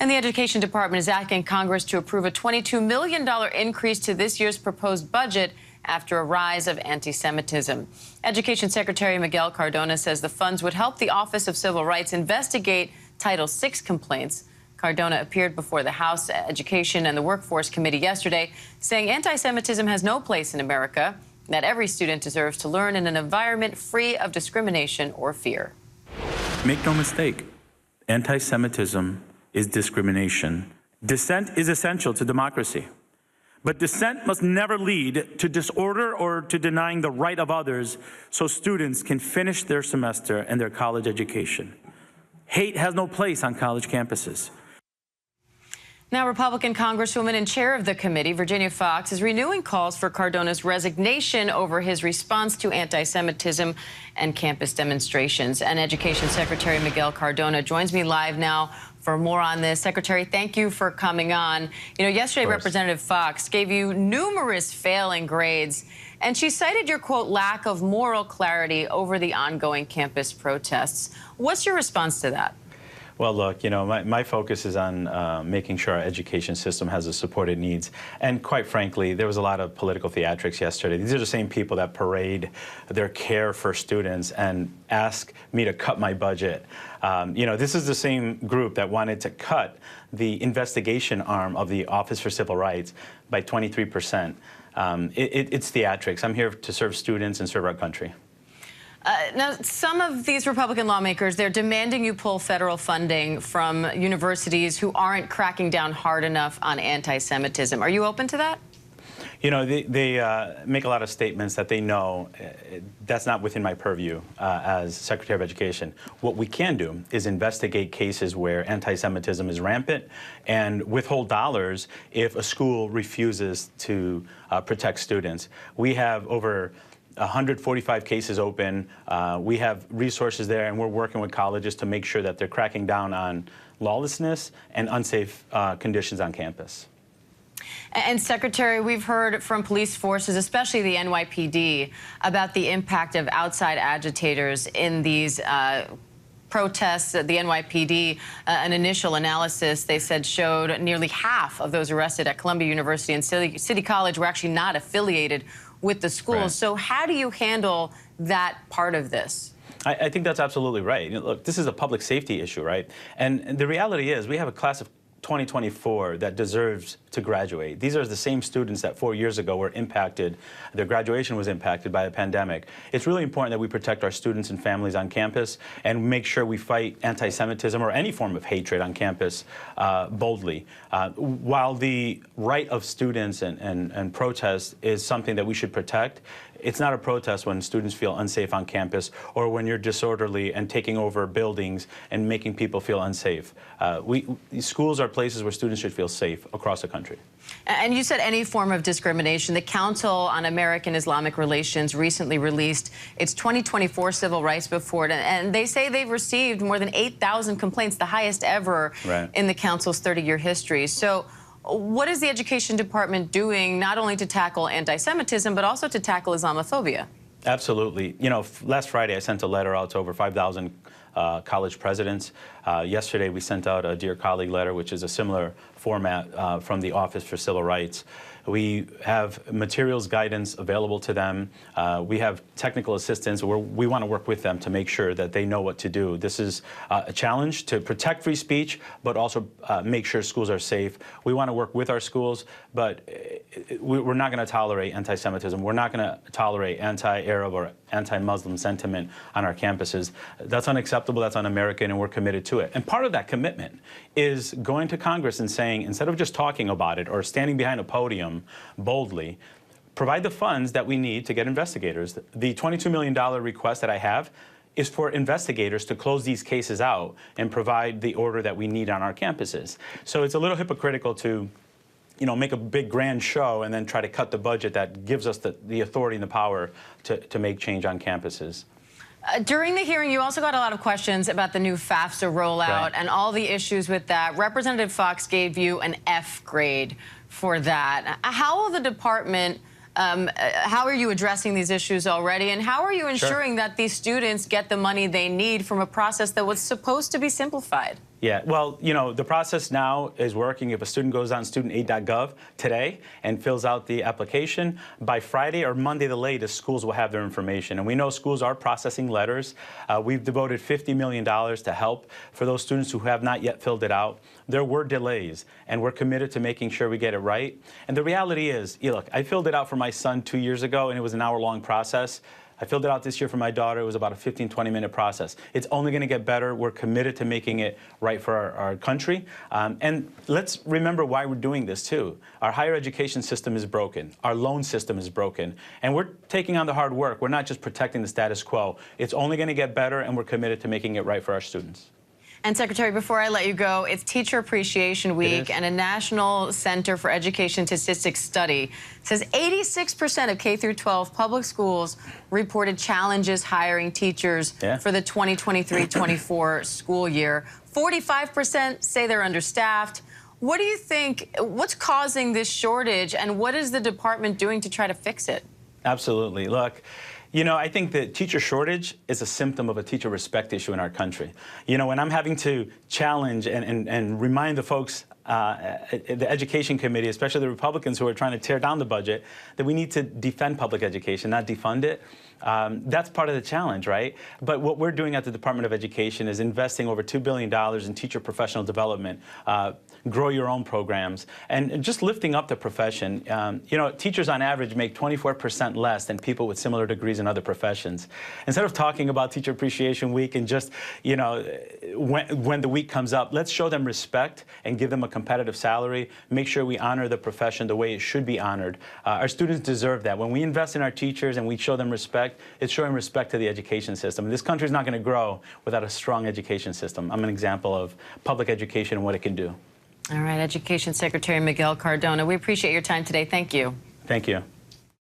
And the Education Department is asking Congress to approve a $22 million increase to this year's proposed budget after a rise of anti-Semitism. Education Secretary Miguel Cardona says the funds would help the Office of Civil Rights investigate Title VI complaints. Cardona appeared before the House Education and the Workforce Committee yesterday, saying anti-Semitism has no place in America, and that every student deserves to learn in an environment free of discrimination or fear. Make no mistake, anti-Semitism is discrimination. Dissent is essential to democracy. But dissent must never lead to disorder or to denying the right of others so students can finish their semester and their college education. Hate has no place on college campuses. Now, Republican Congresswoman and chair of the committee, Virginia Foxx, is renewing calls for Cardona's resignation over his response to anti-Semitism and campus demonstrations. And Education Secretary Miguel Cardona joins me live now for more on this. Secretary, thank you for coming on. You know, yesterday, Representative Foxx gave you numerous failing grades, and she cited your, quote, lack of moral clarity over the ongoing campus protests. What's your response to that? Well, look, you know, my focus is on making sure our education system has the support it needs. And quite frankly, there was a lot of political theatrics yesterday. These are the same people that parade their care for students and ask me to cut my budget. You know, this is the same group that wanted to cut the investigation arm of the Office for Civil Rights by 23%. It's theatrics. I'm here to serve students and serve our country. Now, some of these Republican lawmakers, they're demanding you pull federal funding from universities who aren't cracking down hard enough on anti-Semitism. Are you open to that? You know, they make a lot of statements that they know that's not within my purview as Secretary of Education. What we can do is investigate cases where anti-Semitism is rampant and withhold dollars if a school refuses to protect students. We have over 145 cases open. We have resources there, and we're working with colleges to make sure that they're cracking down on lawlessness and unsafe conditions on campus. And Secretary, we've heard from police forces, especially the NYPD, about the impact of outside agitators in these protests. The NYPD, an initial analysis, they said, showed nearly half of those arrested at Columbia University and City College were actually not affiliated with the schools. Right. So how do you handle that part of this? I think that's absolutely right. Look, this is a public safety issue, right? And the reality is we have a class of 2024 that deserves to graduate. These are the same students that 4 years ago were impacted. Their graduation was impacted by the pandemic. It's really important that we protect our students and families on campus and make sure we fight anti-Semitism or any form of hatred on campus boldly. While the right of students and protest is something that we should protect, it's not a protest when students feel unsafe on campus or when you're disorderly and taking over buildings and making people feel unsafe. Schools are places where students should feel safe across the country. And you said any form of discrimination. The Council on American Islamic Relations recently released its 2024 Civil Rights Report, and they say they've received more than 8,000 complaints, the highest ever in the Council's 30-year history. So what is the Education Department doing not only to tackle anti-Semitism, but also to tackle Islamophobia? Absolutely. You know, last Friday I sent a letter out to over 5,000 college presidents. Yesterday we sent out a Dear Colleague letter, which is a similar format from the Office for Civil Rights. We have materials guidance available to them. We have technical assistance where we want to work with them to make sure that they know what to do. This is a challenge to protect free speech, but also make sure schools are safe. We want to work with our schools, but we're not going to tolerate anti-Semitism. We're not going to tolerate anti-Arab or anti-Muslim sentiment on our campuses. That's unacceptable, that's un-American, and we're committed to it. And part of that commitment is going to Congress and saying, instead of just talking about it or standing behind a podium boldly, provide the funds that we need to get investigators. The $22 million request that I have is for investigators to close these cases out and provide the order that we need on our campuses. So it's a little hypocritical to, you know, make a big grand show and then try to cut the budget that gives us the authority and the power to make change on campuses. During the hearing, you also got a lot of questions about the new FAFSA rollout and all the issues with that. Representative Foxx gave you an F grade for that. How will the department, how are you addressing these issues already, and how are you ensuring that these students get the money they need from a process that was supposed to be simplified? Yeah, well, you know, the process now is working. If a student goes on studentaid.gov today and fills out the application, by Friday or Monday the latest, schools will have their information. And we know schools are processing letters. We've devoted $50 million to help for those students who have not yet filled it out. There were delays, and we're committed to making sure we get it right. And the reality is, look, I filled it out for my son 2 years ago, and it was an hour-long process. I filled it out this year for my daughter. It was about a 15, 20-minute process. It's only going to get better. We're committed to making it right for our country. And let's remember why we're doing this, too. Our higher education system is broken. Our loan system is broken. And we're taking on the hard work. We're not just protecting the status quo. It's only going to get better, and we're committed to making it right for our students. And Secretary, before I let you go, it's Teacher Appreciation Week, and a National Center for Education Statistics study says 86% of K-12 public schools reported challenges hiring teachers for the 2023-24 school year. 45% say they're understaffed. What do you think, what's causing this shortage, and what is the department doing to try to fix it? Absolutely. Look, you know, I think the teacher shortage is a symptom of a teacher respect issue in our country. You know, when I'm having to challenge and remind the folks the Education Committee, especially the Republicans who are trying to tear down the budget, that we need to defend public education, not defund it. That's part of the challenge, right? But what we're doing at the Department of Education is investing over $2 billion in teacher professional development, grow your own programs, and just lifting up the profession. You know, teachers on average make 24% less than people with similar degrees in other professions. Instead of talking about Teacher Appreciation Week and just, you know, when the week comes up, let's show them respect and give them a competitive salary, make sure we honor the profession the way it should be honored. Our students deserve that. When we invest in our teachers and we show them respect, it's showing respect to the education system. And this country is not going to grow without a strong education system. I'm an example of public education and what it can do. All right, Education Secretary Miguel Cardona, we appreciate your time today. Thank you. Thank you.